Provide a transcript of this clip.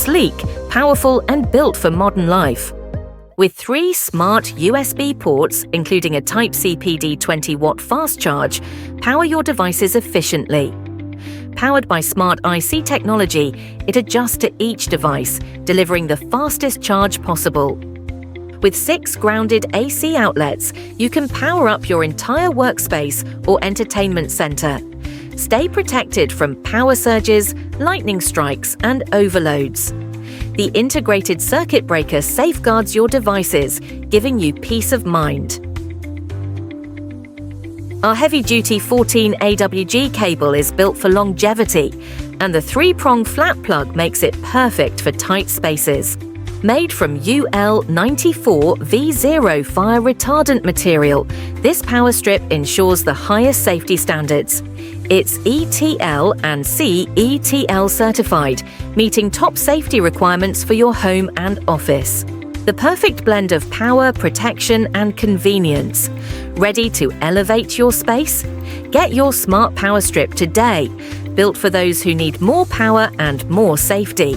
sleek, powerful, and built for modern life. With 3 smart USB ports, including a Type-C PD 20-watt fast charge, power your devices efficiently. Powered by smart IC technology, it adjusts to each device, delivering the fastest charge possible. With 6 grounded AC outlets, you can power up your entire workspace or entertainment center. Stay protected from power surges, lightning strikes, and overloads. The integrated circuit breaker safeguards your devices, giving you peace of mind. Our heavy-duty 14 AWG cable is built for longevity, and the 3-prong flat plug makes it perfect for tight spaces. Made from UL 94V0 fire retardant material, this power strip ensures the highest safety standards. It's ETL and CETL certified, meeting top safety requirements for your home and office. The perfect blend of power, protection, and convenience. Ready to elevate your space? Get your smart power strip today, built for those who need more power and more safety.